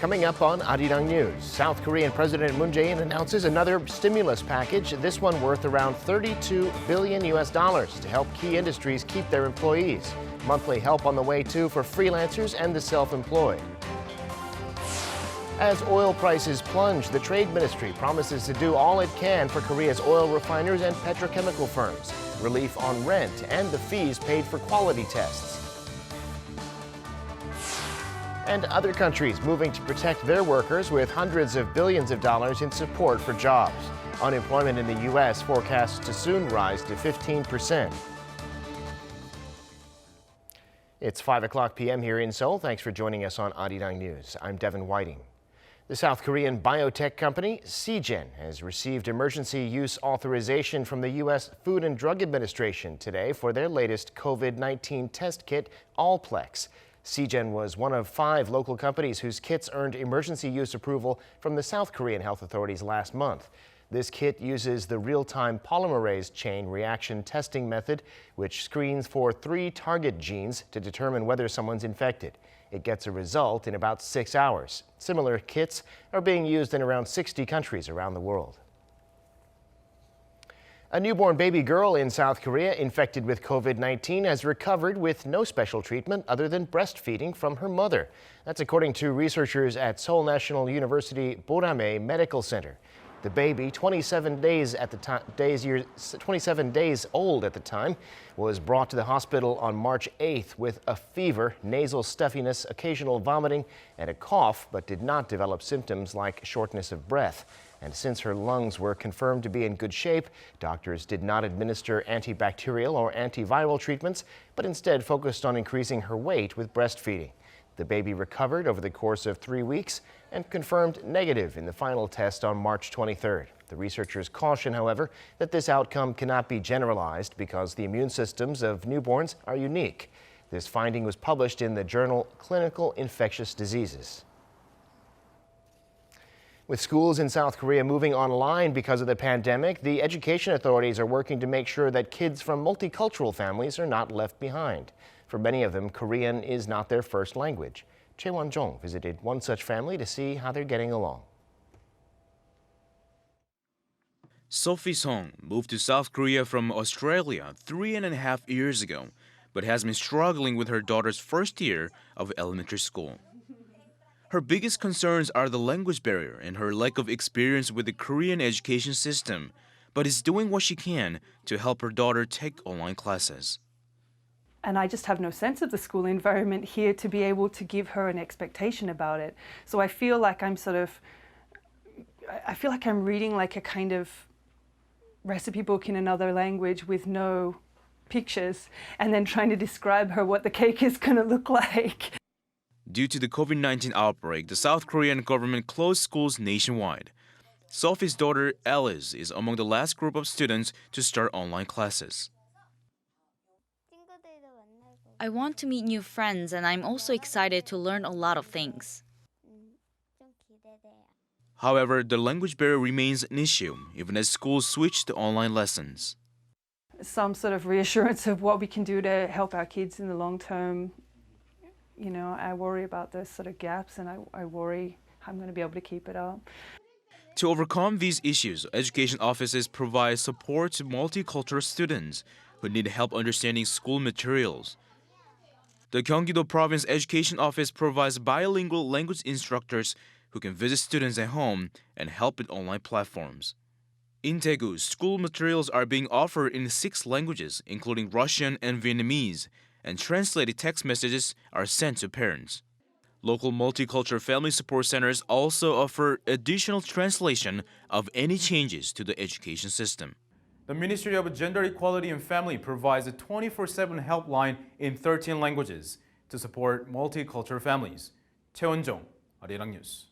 Coming up on Arirang News, South Korean President Moon Jae-in announces another stimulus package, this one worth around $32 billion to help key industries keep their employees. Monthly help on the way, too, for freelancers and the self-employed. As oil prices plunge, the Trade Ministry promises to do all it can for Korea's oil refiners and petrochemical firms. Relief on rent and the fees paid for quality tests. And other countries moving to protect their workers with hundreds of billions of dollars in support for jobs. Unemployment in the U.S. forecast to soon rise to 15%. It's 5 p.m. here in Seoul. Thanks for joining us on Arirang News. I'm Devin Whiting. The South Korean biotech company CGen has received emergency use authorization from the U.S. Food and Drug Administration today for their latest COVID-19 test kit, Allplex. CGen was one of 5 local companies whose kits earned emergency use approval from the South Korean health authorities last month. This kit uses the real-time polymerase chain reaction testing method, which screens for 3 target genes to determine whether someone's infected. It gets a result in about 6 hours. Similar kits are being used in around 60 countries around the world. A newborn baby girl in South Korea infected with COVID-19 has recovered with no special treatment other than breastfeeding from her mother. That's according to researchers at Seoul National University Borame Medical Center. The baby, 27 days old at the time, was brought to the hospital on March 8th with a fever, nasal stuffiness, occasional vomiting, and a cough, but did not develop symptoms like shortness of breath. And since her lungs were confirmed to be in good shape, doctors did not administer antibacterial or antiviral treatments, but instead focused on increasing her weight with breastfeeding. The baby recovered over the course of 3 weeks and confirmed negative in the final test on March 23rd. The researchers caution, however, that this outcome cannot be generalized because the immune systems of newborns are unique. This finding was published in the journal Clinical Infectious Diseases. With schools in South Korea moving online because of the pandemic, the education authorities are working to make sure that kids from multicultural families are not left behind. For many of them, Korean is not their first language. Choi Won-jong visited one such family to see how they're getting along. Sophie Song moved to South Korea from Australia 3.5 years ago, but has been struggling with her daughter's first year of elementary school. Her biggest concerns are the language barrier and her lack of experience with the Korean education system, but is doing what she can to help her daughter take online classes. And I just have no sense of the school environment here to be able to give her an expectation about it. So I feel like I'm reading like a kind of recipe book in another language with no pictures, and then trying to describe her what the cake is going to look like. Due to the COVID-19 outbreak, the South Korean government closed schools nationwide. Sophie's daughter, Alice, is among the last group of students to start online classes. I want to meet new friends, and I'm also excited to learn a lot of things. However, the language barrier remains an issue, even as schools switch to online lessons. Some sort of reassurance of what we can do to help our kids in the long term. You know, I worry about those sort of gaps, and I worry I'm going to be able to keep it up. To overcome these issues, education offices provide support to multicultural students who need help understanding school materials. The Gyeonggi-do Province Education Office provides bilingual language instructors who can visit students at home and help with online platforms. In Daegu, school materials are being offered in 6 languages, including Russian and Vietnamese, and translated text messages are sent to parents. Local multicultural family support centers also offer additional translation of any changes to the education system. The Ministry of Gender Equality and Family provides a 24/7 helpline in 13 languages to support multicultural families. Choi Won-jong, Arirang News.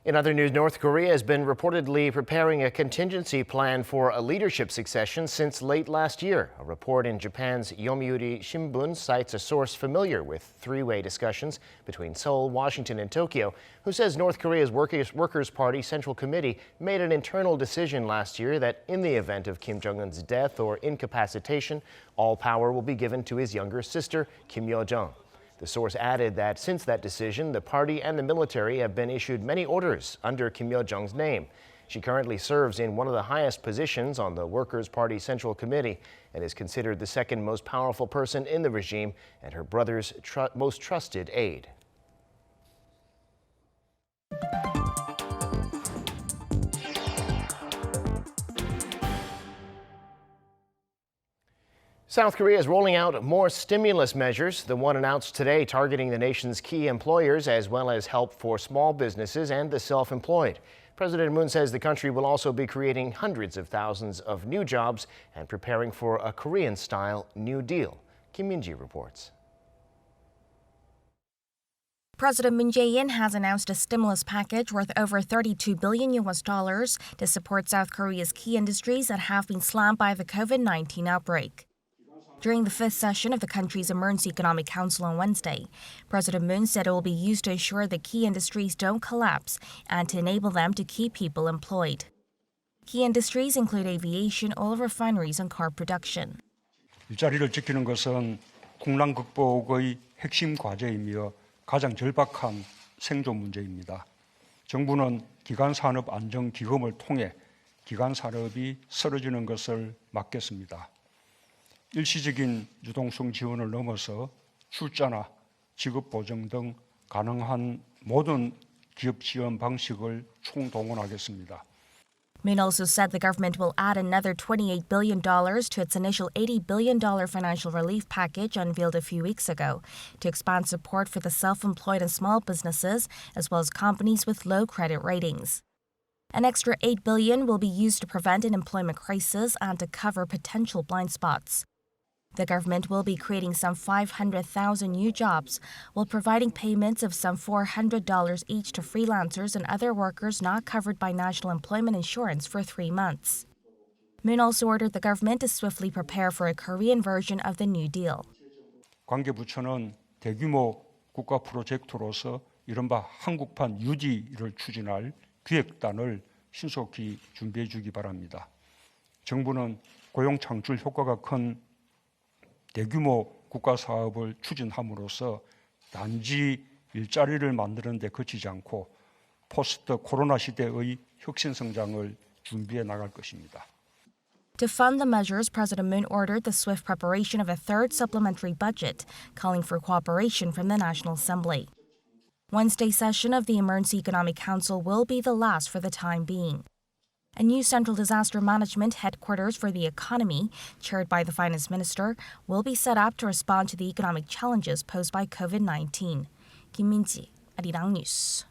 In other news, North Korea has been reportedly preparing a contingency plan for a leadership succession since late last year. A report in Japan's Yomiuri Shimbun cites a source familiar with three-way discussions between Seoul, Washington, and Tokyo, who says North Korea's Workers' Party Central Committee made an internal decision last year that in the event of Kim Jong-un's death or incapacitation, all power will be given to his younger sister, Kim Yo-jong. The source added that since that decision, the party and the military have been issued many orders under Kim Yo-jong's name. She currently serves in one of the highest positions on the Workers' Party Central Committee and is considered the second most powerful person in the regime and her brother's most trusted aide. South Korea is rolling out more stimulus measures, the one announced today targeting the nation's key employers as well as help for small businesses and the self-employed. President Moon says the country will also be creating hundreds of thousands of new jobs and preparing for a Korean-style New Deal. Kim Min-ji reports. President Moon Jae-in has announced a stimulus package worth over $32 billion to support South Korea's key industries that have been slammed by the COVID-19 outbreak. During the fifth session of the country's Emergency Economic Council on Wednesday, President Moon said it will be used to ensure that key industries don't collapse and to enable them to keep people employed. Key industries include aviation, oil refineries, and car production. 일자리를 지키는 것은 국난 극복의 핵심 과제이며 가장 절박한 생존 문제입니다. 정부는 기간산업 안정기금을 통해 기간산업이 쓰러지는 것을 막겠습니다. 일시적인 유동성 지원을 넘어서 출자나 지급 보정 등 가능한 모든 기업 지원 방식을 총동원하겠습니다. Moon also said the government will add another $28 billion to its initial $80 billion financial relief package unveiled a few weeks ago to expand support for the self-employed and small businesses, as well as companies with low credit ratings. An extra $8 billion will be used to prevent an employment crisis and to cover potential blind spots. The government will be creating some 500,000 new jobs while providing payments of some $400 each to freelancers and other workers not covered by national employment insurance for 3 months. Moon also ordered the government to swiftly prepare for a Korean version of the New Deal. 관계부처는 대규모 국가 프로젝트로서 이른바 한국판 유지를 추진할 기획단을 신속히 준비해 주기 바랍니다. 정부는 고용 창출 효과가 큰 대규모 국가 사업을 추진함으로써 단지 일자리를 만드는 데 그치지 않고 포스트 코로나 시대의 혁신 성장을 준비해 나갈 것입니다. To fund the measures, President Moon ordered the swift preparation of a third supplementary budget, calling for cooperation from the National Assembly. Wednesday's session of the Emergency Economic Council will be the last for the time being. A new Central Disaster Management Headquarters for the Economy, chaired by the Finance Minister, will be set up to respond to the economic challenges posed by COVID-19. Kim Min-ji, Arirang News.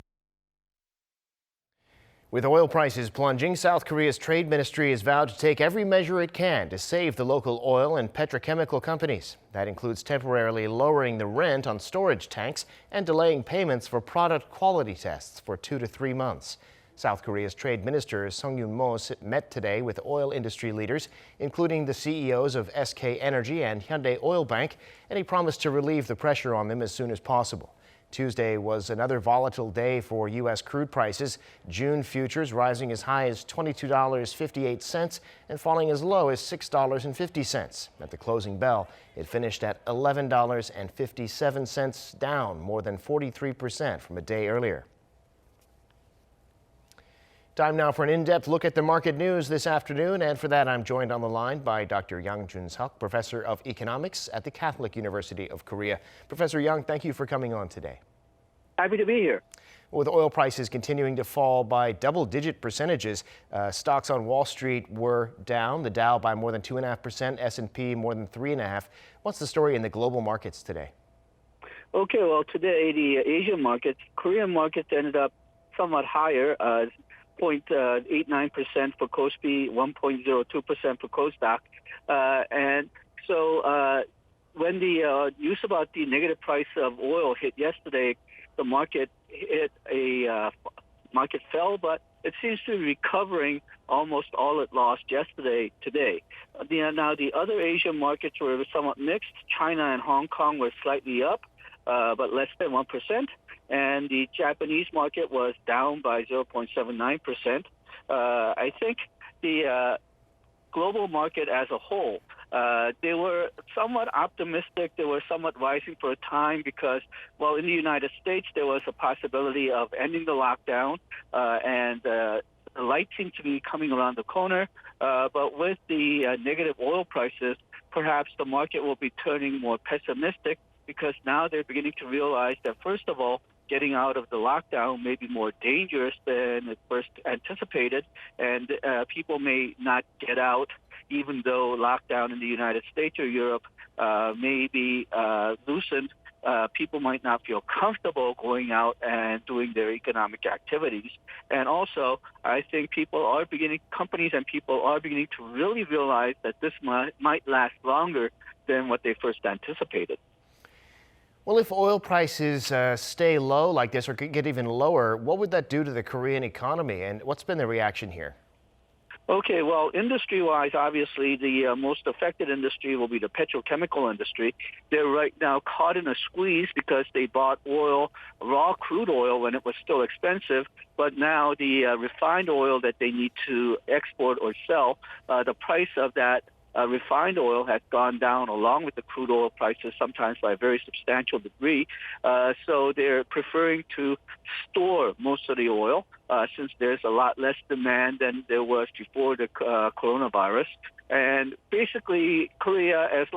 With oil prices plunging, South Korea's trade ministry has vowed to take every measure it can to save the local oil and petrochemical companies. That includes temporarily lowering the rent on storage tanks and delaying payments for product quality tests for 2 to 3 months. South Korea's trade minister Sung Yoon-mo met today with oil industry leaders, including the CEOs of SK Energy and Hyundai Oil Bank, and he promised to relieve the pressure on them as soon as possible. Tuesday was another volatile day for U.S. crude prices. June futures rising as high as $22.58 and falling as low as $6.50. At the closing bell, it finished at $11.57, down more than 43% from a day earlier. Time now for an in-depth look at the market news this afternoon, and for that I'm joined on the line by Dr. Yang Jun-seok, Professor of Economics at the Catholic University of Korea. Professor Yang, thank you for coming on today. Happy to be here. With oil prices continuing to fall by double-digit percentages, stocks on Wall Street were down, the Dow by more than 2.5%, S&P more than 3.5%. What's the story in the global markets today? Okay, well, today the Asian markets, Korean markets ended up somewhat higher, 0.89% for KOSPI, 1.02% for KOSDAQ. And so when the news about the negative price of oil hit yesterday, the market market fell, but it seems to be recovering almost all it lost yesterday today. Now, the other Asian markets were somewhat mixed. China and Hong Kong were slightly up, but less than 1%. And the Japanese market was down by 0.79%. I think the global market as a whole They were somewhat optimistic. They were somewhat rising for a time because, well, in the United States, there was a possibility of ending the lockdown, and the light seemed to be coming around the corner. But with the negative oil prices, perhaps the market will be turning more pessimistic because now they're beginning to realize that, first of all, getting out of the lockdown may be more dangerous than at first anticipated, and people may not get out even though lockdown in the United States or Europe may be loosened. People might not feel comfortable going out and doing their economic activities. And also, I think companies and people are beginning to really realize that this might last longer than what they first anticipated. Well, if oil prices stay low like this or could get even lower, what would that do to the Korean economy? And what's been the reaction here? Okay, well, industry-wise, obviously, the most affected industry will be the petrochemical industry. They're right now caught in a squeeze because they bought oil, raw crude oil, when it was still expensive. But now the refined oil that they need to export or sell, the price of that refined oil has gone down along with the crude oil prices, sometimes by a very substantial degree. So they're preferring to store most of the oil since there's a lot less demand than there was before the coronavirus. And basically, Korea,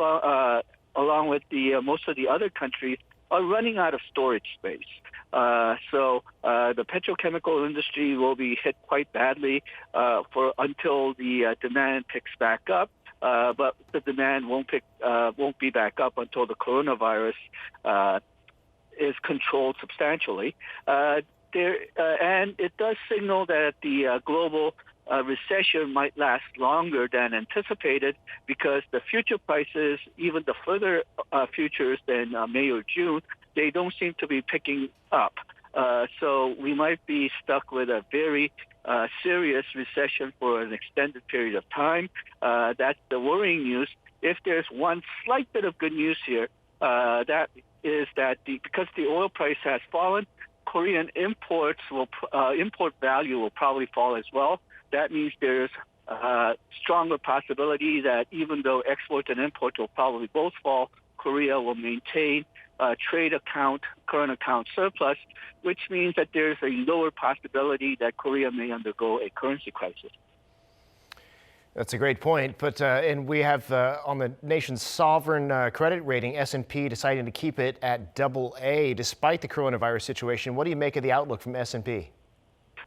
along with most of the other countries, are running out of storage space. So the petrochemical industry will be hit quite badly until the demand picks back up. But the demand won't be back up until the coronavirus is controlled substantially. And it does signal that the global recession might last longer than anticipated because the future prices, even the further futures than May or June, they don't seem to be picking up. So we might be stuck with a very serious recession for an extended period of time. That's the worrying news. If there's one slight bit of good news here, that is that because the oil price has fallen, Korean import value will probably fall as well. That means there's a stronger possibility that even though exports and imports will probably both fall, Korea will maintain current account surplus, which means that there's a lower possibility that Korea may undergo a currency crisis. That's a great point. But and we have on the nation's sovereign credit rating, S&P deciding to keep it at AA despite the coronavirus situation. What do you make of the outlook from S&P?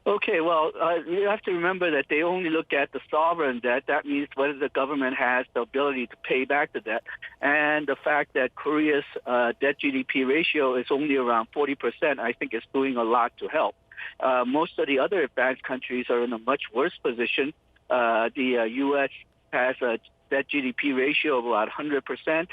Okay, well, you have to remember that they only look at the sovereign debt. That means whether the government has the ability to pay back the debt. And the fact that Korea's debt-GDP ratio is only around 40%, I think is doing a lot to help. Most of the other advanced countries are in a much worse position. The U.S. has a debt-GDP ratio of about 100%.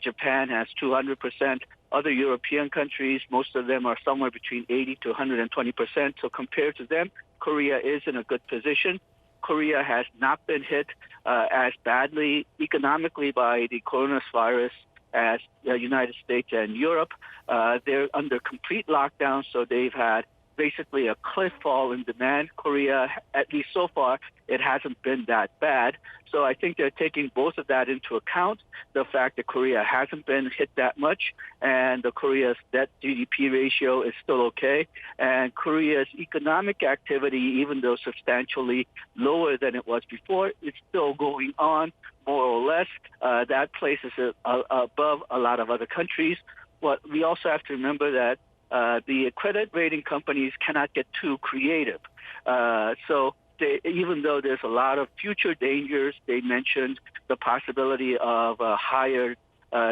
Japan has 200%. Other European countries, most of them are somewhere between 80 to 120%. So compared to them, Korea is in a good position. Korea has not been hit as badly economically by the coronavirus as the United States and Europe. They're under complete lockdown, so they've had basically a cliff fall in demand. Korea, at least so far, it hasn't been that bad. So I think they're taking both of that into account, the fact that Korea hasn't been hit that much, and the Korea's debt-GDP ratio is still okay. And Korea's economic activity, even though substantially lower than it was before, is still going on, more or less. That places it above a lot of other countries. But we also have to remember that the credit rating companies cannot get too creative. So even though there's a lot of future dangers, they mentioned the possibility of a higher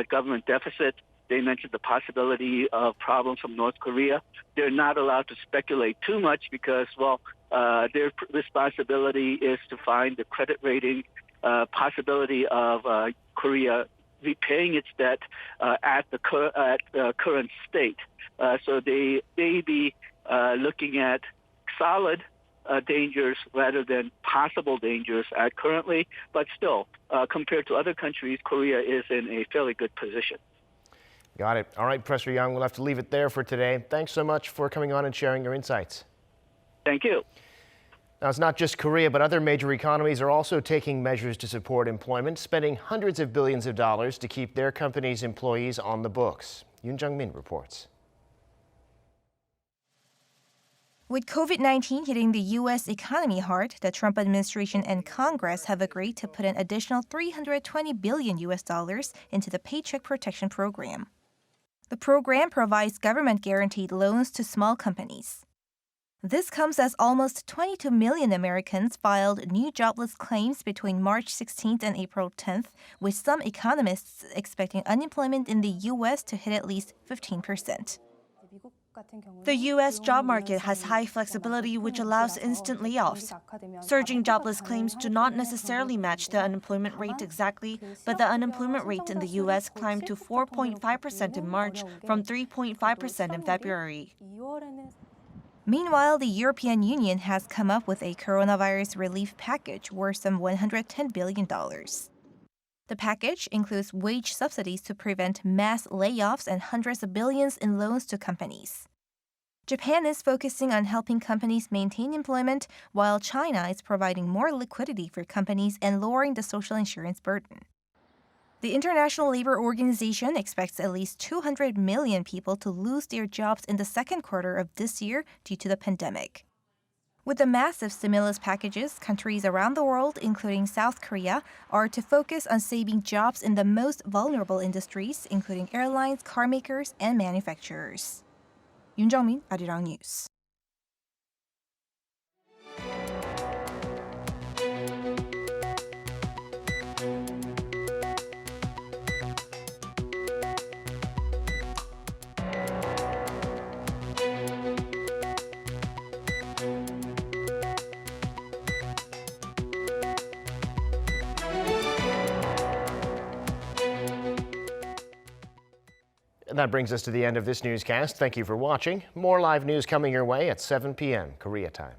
government deficit. They mentioned the possibility of problems from North Korea. They're not allowed to speculate too much because, well, their responsibility is to find the credit rating possibility of Korea repaying its debt at the current state. So they may be looking at solid dangers rather than possible dangers currently, but still, compared to other countries, Korea is in a fairly good position. Got it. All right, Professor Young, we'll have to leave it there for today. Thanks so much for coming on and sharing your insights. Thank you. Now, it's not just Korea, but other major economies are also taking measures to support employment, spending hundreds of billions of dollars to keep their companies' employees on the books. Yoon Jung-min reports. With COVID-19 hitting the U.S. economy hard, the Trump administration and Congress have agreed to put an additional $320 billion into the Paycheck Protection Program. The program provides government-guaranteed loans to small companies. This comes as almost 22 million Americans filed new jobless claims between March 16th and April 10th, with some economists expecting unemployment in the U.S. to hit at least 15%. The U.S. job market has high flexibility, which allows instant layoffs. Surging jobless claims do not necessarily match the unemployment rate exactly, but the unemployment rate in the U.S. climbed to 4.5% in March from 3.5% in February. Meanwhile, the European Union has come up with a coronavirus relief package worth some $110 billion. The package includes wage subsidies to prevent mass layoffs and hundreds of billions in loans to companies. Japan is focusing on helping companies maintain employment, while China is providing more liquidity for companies and lowering the social insurance burden. The International Labor Organization expects at least 200 million people to lose their jobs in the second quarter of this year due to the pandemic. With the massive stimulus packages, countries around the world, including South Korea, are to focus on saving jobs in the most vulnerable industries, including airlines, car makers, and manufacturers. Yoon Jung-min, Arirang News. And that brings us to the end of this newscast. Thank you for watching. More live news coming your way at 7 p.m. Korea time.